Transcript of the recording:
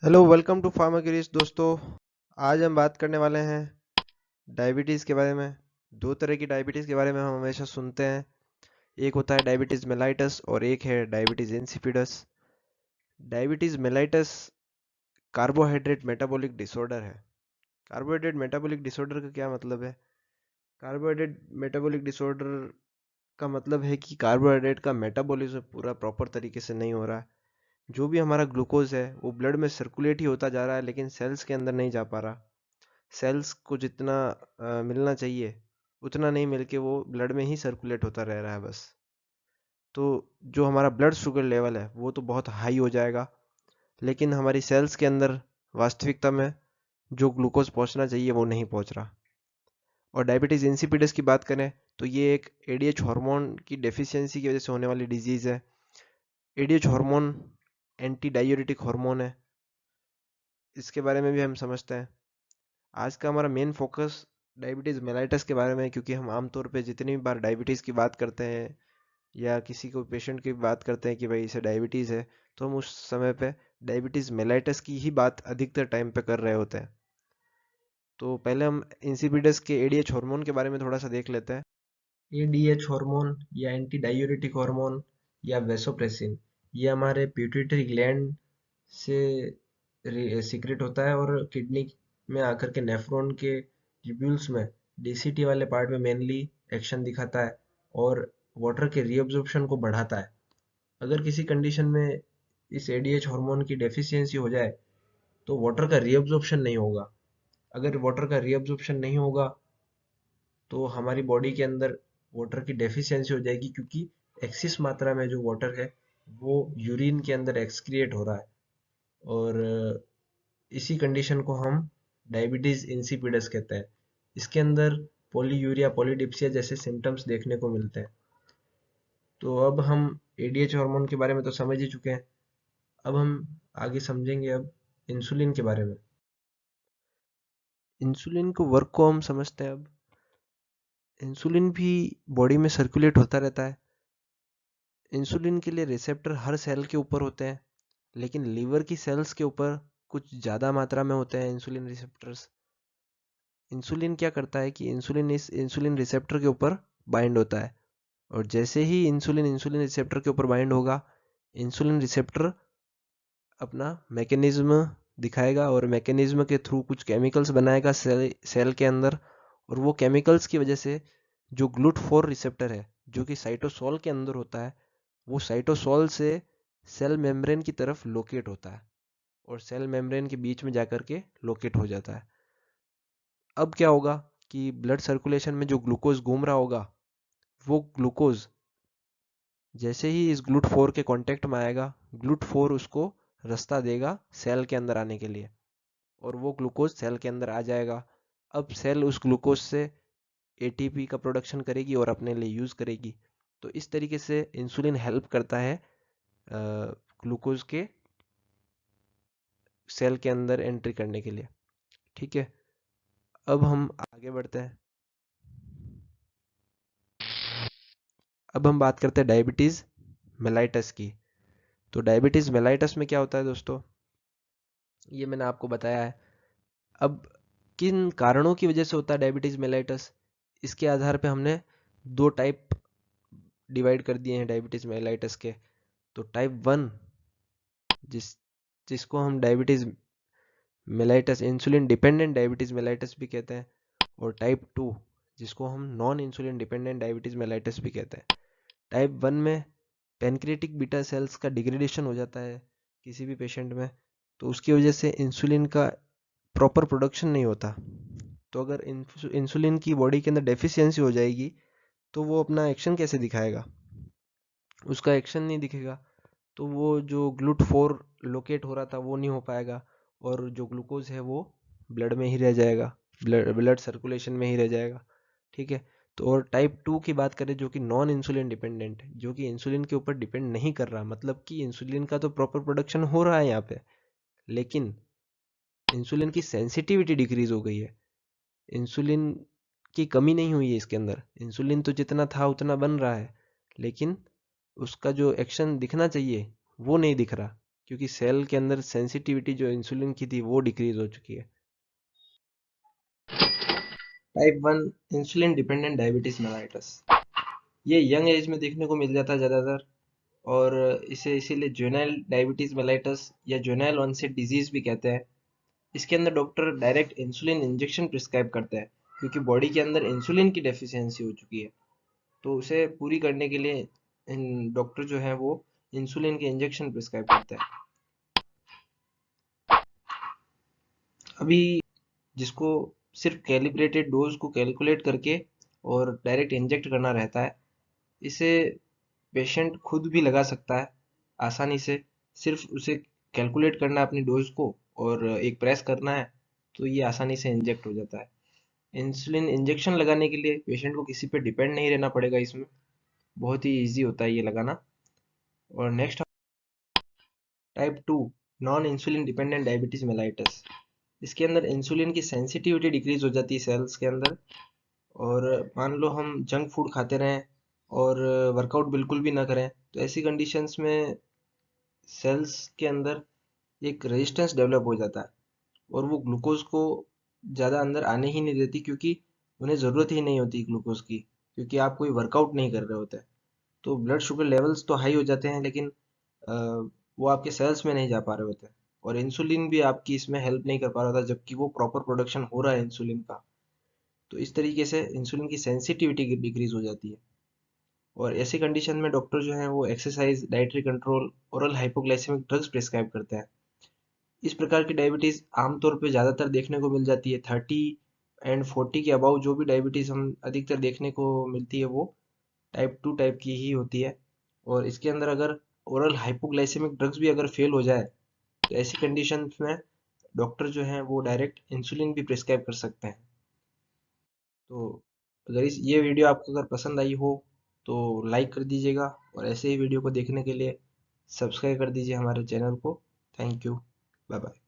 Hello welcome to फार्मागिरीज दोस्तों। आज हम बात करने वाले हैं डायबिटीज़ के बारे में। दो तरह की डायबिटीज़ के बारे में हम हमेशा सुनते हैं। एक होता है डायबिटीज़ मेलाइटस और एक है diabetes insipidus. Diabetes mellitus carbohydrate metabolic disorder है। कार्बोहाइड्रेट मेटाबॉलिक डिसऑर्डर का क्या मतलब है? कार्बोहाइड्रेट मेटाबॉलिक डिसऑर्डर का मतलब है कि कार्बोहाइड्रेट का मेटाबॉलिज्म पूरा प्रॉपर तरीके से नहीं हो रहा है। जो भी हमारा ग्लूकोज है वो ब्लड में सर्कुलेट ही होता जा रहा है, लेकिन सेल्स के अंदर नहीं जा पा रहा। सेल्स को जितना मिलना चाहिए उतना नहीं मिल के वो ब्लड में ही सर्कुलेट होता रह रहा है बस। तो जो हमारा ब्लड शुगर लेवल है वो तो बहुत हाई हो जाएगा, लेकिन हमारी सेल्स के अंदर वास्तविकता में जो ग्लूकोज पहुंचना चाहिए वो नहीं पहुंच रहा। और डायबिटीज इंसिपिडस की बात करें तो ये एक एडीएच हार्मोन की डेफिशिएंसी की वजह से होने वाली डिजीज है। ADH hormone anti diuretic hormone है, इसके बारे में भी हम समझते हैं। आज का हमारा मेन फोकस डायबिटीज़ मेलाइटस के बारे में है, क्योंकि हम आमतौर पे जितनी भी बार डायबिटीज़ की बात करते हैं या किसी को पेशेंट की बात करते हैं कि भाई इसे डायबिटीज़ है, तो हम उस समय पे डायबिटीज़ मेलाइटस की ही बात अधिकतर टाइम पे कर रहे होते हैं। तो पहले हम इंसिपिडस के एडीएच हार्मोन के बारे में थोड़ा सा देख लेते हैं। एडीएच हार्मोन या एंटी डायूरेटिक हार्मोन या वेसोप्रेसिन, ये हमारे पिट्यूटरी ग्लैंड से सीक्रेट होता है और किडनी में आकर के नेफ्रॉन के ट्यूब्यूल्स में डीसीटी वाले पार्ट में मेनली एक्शन दिखाता है और वाटर के रीअब्जॉर्प्शन को बढ़ाता है। अगर किसी कंडीशन में इस एडीएच हार्मोन की डेफिशिएंसी हो जाए तो वाटर का रीअब्जॉर्प्शन नहीं होगा। अगर वाटर का रीअब्जॉर्प्शन नहीं होगा तो हमारी बॉडी के अंदर वाटर की डेफिशिएंसी हो जाएगी, क्योंकि एक्सिस मात्रा में जो वाटर है वो यूरिन के अंदर एक्सक्रिएट हो रहा है। और इसी कंडीशन को हम डायबिटीज इंसिपिडस कहते हैं। इसके अंदर पॉलीयूरिया पॉलीडिप्सिया जैसे सिम्टम्स देखने को मिलते हैं। तो अब हम एडीएच हार्मोन के बारे में तो समझ ही चुके हैं। अब हम आगे समझेंगे अब इंसुलिन के बारे में। इंसुलिन को वर्क को हम समझते हैं अब। इंसुलिन भी बॉडी में सर्कुलेट होता रहता है। इंसुलिन के लिए रिसेप्टर हर सेल के ऊपर होते हैं, लेकिन लीवर की सेल्स के ऊपर कुछ ज़्यादा मात्रा में होते हैं इंसुलिन रिसेप्टर्स। इंसुलिन क्या करता है कि इंसुलिन इस इंसुलिन रिसेप्टर के ऊपर बाइंड होता है, और जैसे ही इंसुलिन इंसुलिन रिसेप्टर के ऊपर बाइंड होगा, इंसुलिन रिसेप्टर अपना मैकेनिज्म दिखाएगा और मैकेनिज्म के थ्रू कुछ केमिकल्स बनाएगा सेल के अंदर। और वो केमिकल्स की वजह से जो ग्लूट4 रिसेप्टर है जो कि साइटोसोल के अंदर होता है, वो साइटोसोल से सेल मेम्ब्रेन की तरफ लोकेट होता है और सेल मेम्ब्रेन के बीच में जाकर के लोकेट हो जाता है। अब क्या होगा कि ब्लड सर्कुलेशन में जो ग्लूकोज घूम रहा होगा, वो ग्लूकोज जैसे ही इस ग्लूट4 के कांटेक्ट में आएगा, ग्लूट4 उसको रास्ता देगा सेल के अंदर आने के लिए, और वो ग्लूकोज सेल के अंदर आ जाएगा। अब सेल उस ग्लूकोज से एटीपी का प्रोडक्शन करेगी और अपने लिए यूज़ करेगी। तो इस तरीके से इंसुलिन हेल्प करता है ग्लूकोज के सेल के अंदर एंट्री करने के लिए। ठीक है, अब हम आगे बढ़ते हैं। अब हम बात करते हैं डायबिटीज़ मेलाइटस की। तो डायबिटीज़ मेलाइटस में क्या होता है दोस्तों, ये मैंने आपको बताया है। अब किन कारणों की वजह से होता है डायबिटीज़ मेलाइटस, इसके आधार पे हमने दो टाइप डिवाइड कर दिए हैं डायबिटीज़ मेलाइटस के। तो टाइप 1 जिस जिसको हम diabetes mellitus insulin dependent diabetes mellitus भी कहते हैं, और टाइप 2 जिसको हम non insulin dependent diabetes mellitus भी कहते हैं। टाइप 1 में पेनक्रिएटिक बीटा सेल्स का डिग्रेडेशन हो जाता है किसी भी पेशेंट में, तो उसकी वजह से इंसुलिन का प्रॉपर प्रोडक्शन नहीं होता। तो अगर इंसुलिन की बॉडी के अंदर डेफिशिएंसी हो जाएगी तो वो अपना एक्शन कैसे दिखाएगा, उसका एक्शन नहीं दिखेगा। तो वो जो ग्लूट4 लोकेट हो रहा था वो नहीं हो पाएगा, और जो ग्लूकोज है वो ब्लड में ही रह जाएगा, ब्लड सर्कुलेशन में ही रह जाएगा। ठीक है, तो और टाइप 2 की बात करें जो कि नॉन इंसुलिन डिपेंडेंट है, जो कि इंसुलिन के ऊपर डिपेंड नहीं कर रहा, मतलब कि इंसुलिन का तो प्रॉपर प्रोडक्शन हो रहा है यहाँ पे, लेकिन इंसुलिन की सेंसिटिविटी डिक्रीज हो गई है। इंसुलिन की कमी नहीं हुई है इसके अंदर, इंसुलिन तो जितना था उतना बन रहा है, लेकिन उसका जो एक्शन दिखना चाहिए वो नहीं दिख रहा, क्योंकि सेल के अंदर सेंसिटिविटी जो इंसुलिन की थी वो डिक्रीज हो चुकी है। Type 1 insulin dependent diabetes mellitus, ये यंग एज में देखने को मिल जाता है ज़्यादातर, और इसे इसीलिए जुवेनाइल डायबिटीज मेलाइटस या जुवेनाइल ऑनसेट डिजीज भी कहते हैं। इसके अंदर doctor direct insulin injection prescribe करता है क्योंकि बॉडी के अंदर इंसुलिन की डेफिशिएंसी हो चुकी है, तो उसे पूरी करने के लिए डॉक्टर जो है वो इंसुलिन के इंजेक्शन प्रिस्क्राइब करता है। अभी जिसको सिर्फ कैलिब्रेटेड डोज को कैलकुलेट करके और डायरेक्ट इंजेक्ट करना रहता है, इसे पेशेंट खुद भी लगा सकता है आसानी से। सिर्फ उसे कैलकुलेट करना है अपनी डोज को और एक प्रेस करना है, तो ये आसानी से इंजेक्ट हो जाता है। इंसुलिन इंजेक्शन लगाने के लिए पेशेंट को किसी पे डिपेंड नहीं रहना पड़ेगा, इसमें बहुत ही इजी होता है ये लगाना। और next type 2 non insulin dependent diabetes mellitus, इसके अंदर इंसुलिन की सेंसिटिविटी डिक्रीज हो जाती है सेल्स के अंदर। और मान लो हम जंक फूड खाते रहें और वर्कआउट बिल्कुल भी ना करें, तो ऐसी कंडीशंस में सेल्स के अंदर एक रेजिस्टेंस डेवलप हो जाता है और वो ग्लूकोज को ज़्यादा अंदर आने ही नहीं देती, क्योंकि उन्हें ज़रूरत ही नहीं होती ग्लूकोज की, क्योंकि आप कोई वर्कआउट नहीं कर रहे होते। तो ब्लड शुगर लेवल्स तो हाई हो जाते हैं, लेकिन अ, वो आपके सेल्स में नहीं जा पा रहे होते, और इंसुलिन भी आपकी इसमें हेल्प नहीं कर पा रहा था, जबकि वो प्रॉपर प्रोडक्शन हो रहा है इंसुलिन का। तो इस तरीके से इंसुलिन की सेंसिटिविटी डिक्रीज हो जाती है। और ऐसी कंडीशन में डॉक्टर जो है वो exercise, dietary control, oral hypoglycaemic drugs prescribe करते हैं। इस प्रकार की डायबिटीज आमतौर पे ज़्यादातर देखने को मिल जाती है 30 एंड 40 के अबाउ। जो भी डायबिटीज हम अधिकतर देखने को मिलती है वो टाइप 2 टाइप की ही होती है। और इसके अंदर अगर ओरल हाइपोग्लाइसेमिक ड्रग्स भी अगर फेल हो जाए, तो ऐसी कंडीशन में डॉक्टर जो है वो डायरेक्ट इंसुलिन भी प्रिस्क्राइब कर सकते हैं। तो अगर इस ये वीडियो आपको अगर पसंद आई हो तो लाइक कर दीजिएगा, और ऐसे ही वीडियो को देखने के लिए सब्सक्राइब कर दीजिए हमारे चैनल को। Thank you, bye bye.